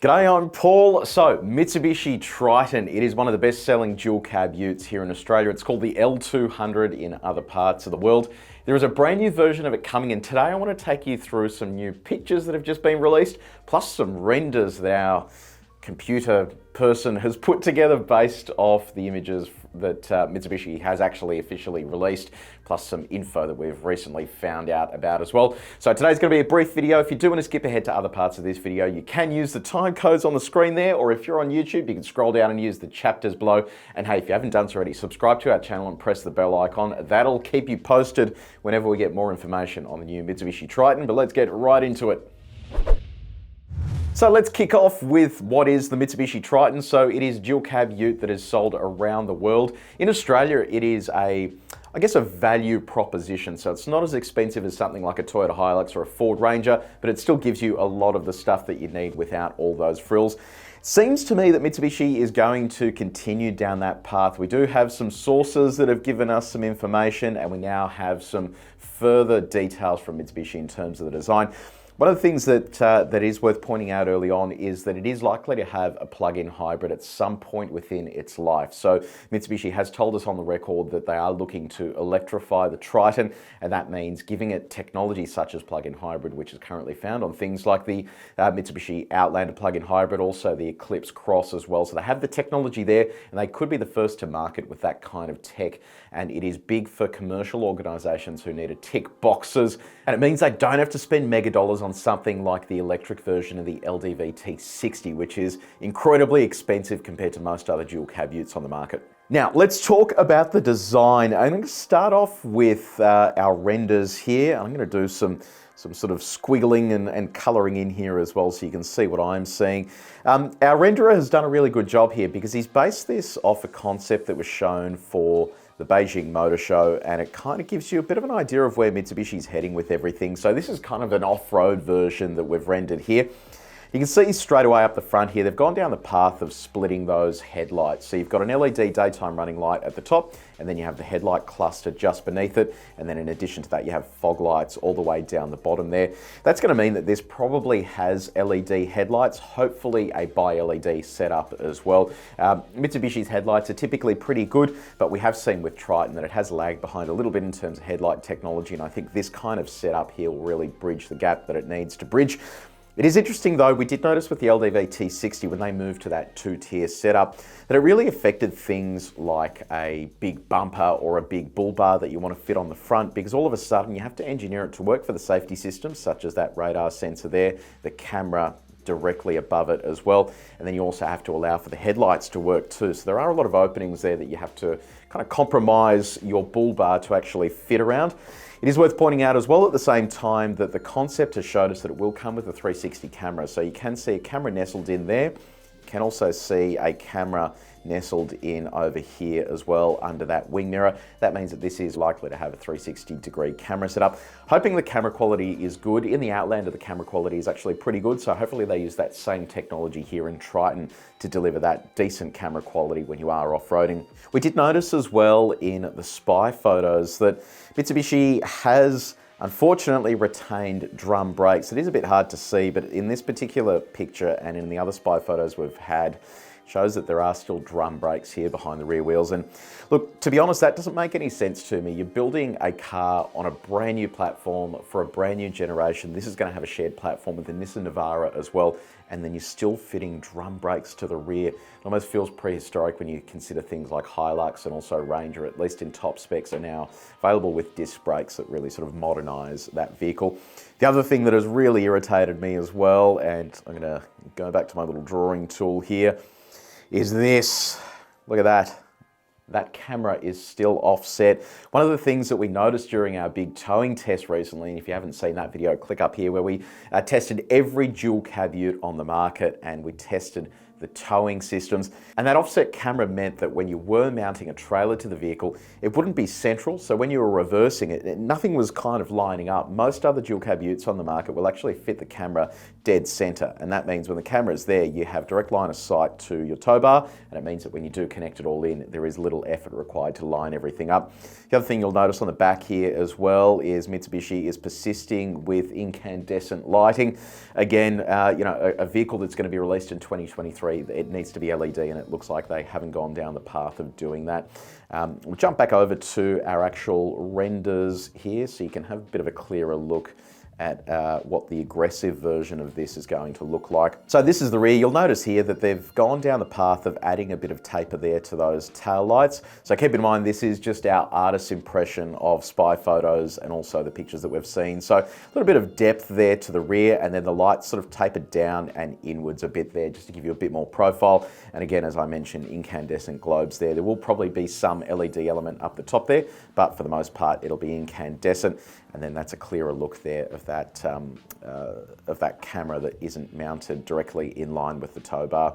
G'day, I'm Paul. So, Mitsubishi Triton, it is one of the best-selling dual-cab utes here in Australia. It's called the L200 in other parts of the world. There is a brand new version of it coming, and today I want to take you through some new pictures that have just been released, plus some renders that our computer person has put together based off the images that Mitsubishi has actually officially released, plus some info that we've recently found out about as well. So today's going to be a brief video. If you do want to skip ahead to other parts of this video, you can use the time codes on the screen there, or if you're on YouTube, you can scroll down and use the chapters below. And hey, if you haven't done so already, subscribe to our channel and press the bell icon. That'll keep you posted whenever we get more information on the new Mitsubishi Triton, but let's get right into it. So let's kick off with what is the Mitsubishi Triton. So it is dual cab ute that is sold around the world. In Australia, it is a value proposition. So it's not as expensive as something like a Toyota Hilux or a Ford Ranger, but it still gives you a lot of the stuff that you need without all those frills. Seems to me that Mitsubishi is going to continue down that path. We do have some sources that have given us some information, and we now have some further details from Mitsubishi in terms of the design. One of the things that is worth pointing out early on is that it is likely to have a plug-in hybrid at some point within its life. So Mitsubishi has told us on the record that they are looking to electrify the Triton, and that means giving it technology such as plug-in hybrid, which is currently found on things like the Mitsubishi Outlander plug-in hybrid, also the Eclipse Cross as well. So they have the technology there, and they could be the first to market with that kind of tech. And it is big for commercial organizations who need to tick boxes, and it means they don't have to spend mega dollars on something like the electric version of the LDV T60, which is incredibly expensive compared to most other dual cab utes on the market. Now, let's talk about the design. I'm going to start off with our renders here. I'm going to do some sort of squiggling and colouring in here as well so you can see what I'm seeing. Our renderer has done a really good job here because he's based this off a concept that was shown for the Beijing Motor Show, and it kind of gives you a bit of an idea of where Mitsubishi's heading with everything. So this is kind of an off-road version that we've rendered here. You can see straight away up the front here, they've gone down the path of splitting those headlights. So you've got an LED daytime running light at the top, and then you have the headlight cluster just beneath it. And then in addition to that, you have fog lights all the way down the bottom there. That's going to mean that this probably has LED headlights, hopefully a bi-LED setup as well. Mitsubishi's headlights are typically pretty good, but we have seen with Triton that it has lagged behind a little bit in terms of headlight technology. And I think this kind of setup here will really bridge the gap that it needs to bridge. It is interesting though, we did notice with the LDV T60 when they moved to that two-tier setup that it really affected things like a big bumper or a big bull bar that you want to fit on the front, because all of a sudden you have to engineer it to work for the safety systems such as that radar sensor there, the camera directly above it as well, and then you also have to allow for the headlights to work too. So there are a lot of openings there that you have to kind of compromise your bull bar to actually fit around. It is worth pointing out as well at the same time that the concept has showed us that it will come with a 360 camera. So you can see a camera nestled in there. You can also see a camera nestled in over here as well under that wing mirror. That means that this is likely to have a 360-degree camera setup. Hoping the camera quality is good. In the Outlander, the camera quality is actually pretty good, so hopefully they use that same technology here in Triton to deliver that decent camera quality when you are off-roading. We did notice as well in the spy photos that Mitsubishi has unfortunately retained drum brakes. It is a bit hard to see, but in this particular picture and in the other spy photos we've had, shows that there are still drum brakes here behind the rear wheels. And look, to be honest, that doesn't make any sense to me. You're building a car on a brand new platform for a brand new generation. This is going to have a shared platform with the Nissan Navara as well, and then you're still fitting drum brakes to the rear. It almost feels prehistoric when you consider things like Hilux and also Ranger, at least in top specs, are now available with disc brakes that really sort of modernize that vehicle. The other thing that has really irritated me as well, and I'm going to go back to my little drawing tool here, is this. Look at that. That camera is still offset. One of the things that we noticed during our big towing test recently, and if you haven't seen that video, click up here, where we tested every dual cab ute on the market, and we tested the towing systems. And that offset camera meant that when you were mounting a trailer to the vehicle, it wouldn't be central. So when you were reversing it, nothing was kind of lining up. Most other dual cab utes on the market will actually fit the camera dead center. And that means when the camera is there, you have direct line of sight to your tow bar. And it means that when you do connect it all in, there is little effort required to line everything up. The other thing you'll notice on the back here as well is Mitsubishi is persisting with incandescent lighting. Again, a vehicle that's going to be released in 2023, it needs to be LED, and it looks like they haven't gone down the path of doing that. We'll jump back over to our actual renders here so you can have a bit of a clearer look at what the aggressive version of this is going to look like. So this is the rear. You'll notice here that they've gone down the path of adding a bit of taper there to those tail lights. So keep in mind, this is just our artist's impression of spy photos and also the pictures that we've seen. So a little bit of depth there to the rear, and then the lights sort of tapered down and inwards a bit there just to give you a bit more profile. And again, as I mentioned, incandescent globes there. There will probably be some LED element up the top there, but for the most part, it'll be incandescent. And then that's a clearer look there of that camera that isn't mounted directly in line with the tow bar.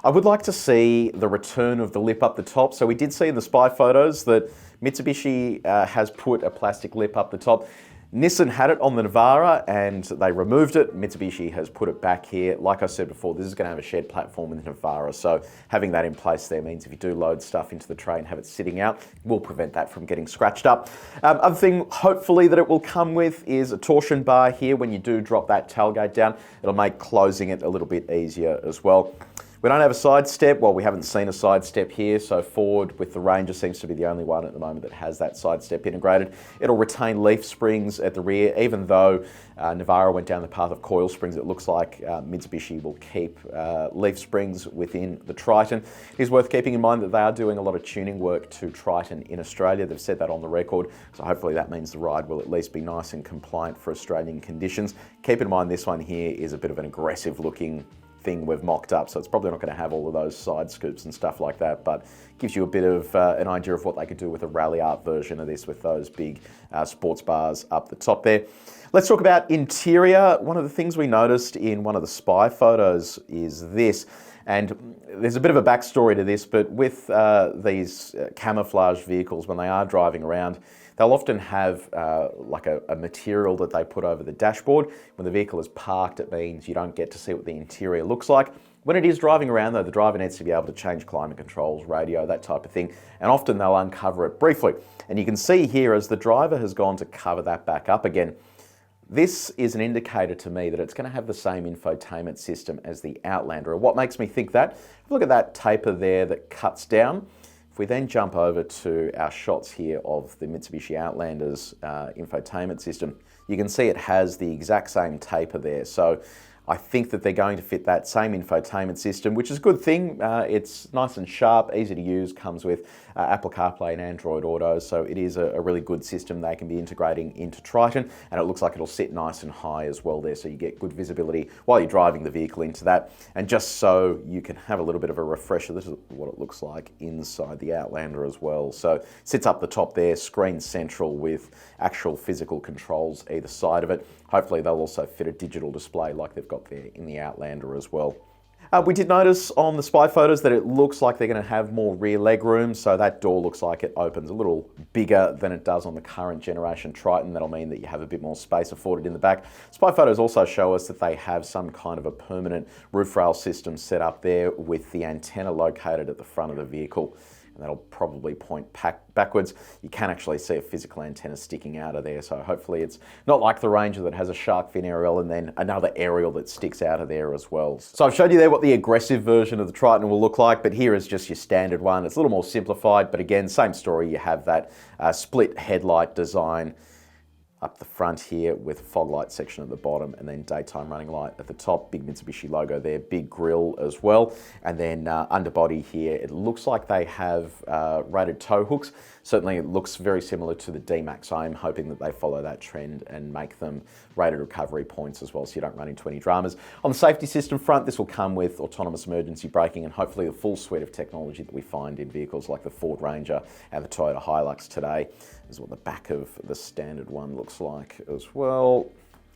I would like to see the return of the lip up the top. So we did see in the spy photos that Mitsubishi has put a plastic lip up the top. Nissan had it on the Navara and they removed it. Mitsubishi has put it back here. Like I said before, this is going to have a shared platform in the Navara, so having that in place there means if you do load stuff into the tray and have it sitting out, will prevent that from getting scratched up. Other thing, hopefully, that it will come with is a torsion bar here. When you do drop that tailgate down, it'll make closing it a little bit easier as well. We don't have a side step. Well, we haven't seen a side step here, so Ford with the Ranger seems to be the only one at the moment that has that side step integrated. It'll retain leaf springs at the rear, even though Navara went down the path of coil springs. It looks like Mitsubishi will keep leaf springs within the Triton. It is worth keeping in mind that they are doing a lot of tuning work to Triton in Australia. They've said that on the record, so hopefully that means the ride will at least be nice and compliant for Australian conditions. Keep in mind this one here is a bit of an aggressive looking thing we've mocked up, so it's probably not going to have all of those side scoops and stuff like that, but gives you a bit of an idea of what they could do with a rally art version of this with those big sports bars up the top there. Let's talk about interior. One of the things we noticed in one of the spy photos is this, and there's a bit of a backstory to this, but with these camouflage vehicles, when they are driving around, they'll often have like a material that they put over the dashboard. When the vehicle is parked, it means you don't get to see what the interior looks like. When it is driving around though, the driver needs to be able to change climate controls, radio, that type of thing, and often they'll uncover it briefly. And you can see here as the driver has gone to cover that back up again, this is an indicator to me that it's going to have the same infotainment system as the Outlander. And what makes me think that? Look at that taper there that cuts down. If we then jump over to our shots here of the Mitsubishi Outlander's infotainment system, you can see it has the exact same taper there. So I think that they're going to fit that same infotainment system, which is a good thing. It's nice and sharp, easy to use, comes with Apple CarPlay and Android Auto, so it is a really good system they can be integrating into Triton, and it looks like it'll sit nice and high as well there, so you get good visibility while you're driving the vehicle into that. And just so you can have a little bit of a refresher, this is what it looks like inside the Outlander as well. So it sits up the top there, screen central with actual physical controls either side of it. Hopefully they'll also fit a digital display like they've got there in the Outlander as well. We did notice on the spy photos that it looks like they're going to have more rear leg room, so that door looks like it opens a little bigger than it does on the current generation Triton. That'll mean that you have a bit more space afforded in the back. Spy photos also show us that they have some kind of a permanent roof rail system set up there with the antenna located at the front of the vehicle. And that'll probably point backwards. You can actually see a physical antenna sticking out of there, so hopefully it's not like the Ranger that has a shark fin aerial and then another aerial that sticks out of there as well. So I've showed you there what the aggressive version of the Triton will look like, but here is just your standard one. It's a little more simplified, but again, same story. You have that split headlight design up the front here with fog light section at the bottom, and then daytime running light at the top. Big Mitsubishi logo there, big grille as well. And then underbody here, it looks like they have rated tow hooks. Certainly it looks very similar to the D-Max. I'm hoping that they follow that trend and make them rated recovery points as well, so you don't run into any dramas. On the safety system front, this will come with autonomous emergency braking and hopefully the full suite of technology that we find in vehicles like the Ford Ranger and the Toyota Hilux today. This is what the back of the standard one looks like as well.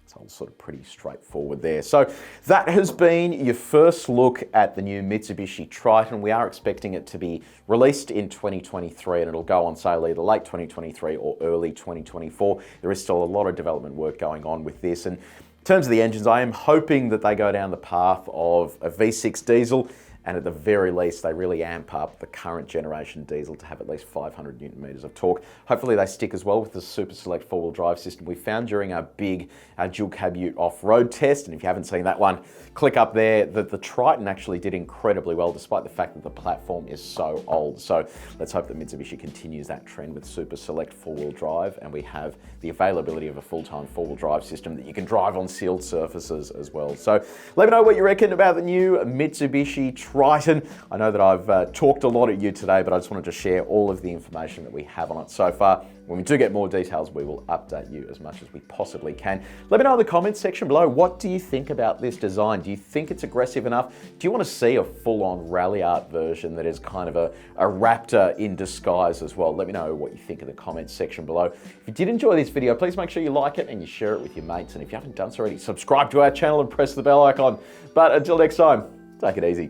It's all sort of pretty straightforward there. So that has been your first look at the new Mitsubishi Triton. We are expecting it to be released in 2023 and it'll go on sale either late 2023 or early 2024. There is still a lot of development work going on with this. And in terms of the engines, I am hoping that they go down the path of a V6 diesel, and at the very least, they really amp up the current generation diesel to have at least 500 Newton meters of torque. Hopefully they stick as well with the Super Select four-wheel drive system we found during our big dual cab ute off-road test. And if you haven't seen that one, click up there. The Triton actually did incredibly well, despite the fact that the platform is so old. So let's hope that Mitsubishi continues that trend with Super Select four-wheel drive, and we have the availability of a full-time four-wheel drive system that you can drive on sealed surfaces as well. So let me know what you reckon about the new Mitsubishi Triton. I know that I've talked a lot at you today, but I just wanted to share all of the information that we have on it so far. When we do get more details, we will update you as much as we possibly can. Let me know in the comments section below, what do you think about this design? Do you think it's aggressive enough? Do you want to see a full-on rally art version that is kind of a Raptor in disguise as well? Let me know what you think in the comments section below. If you did enjoy this video, please make sure you like it and you share it with your mates. And if you haven't done so already, subscribe to our channel and press the bell icon. But until next time, take it easy.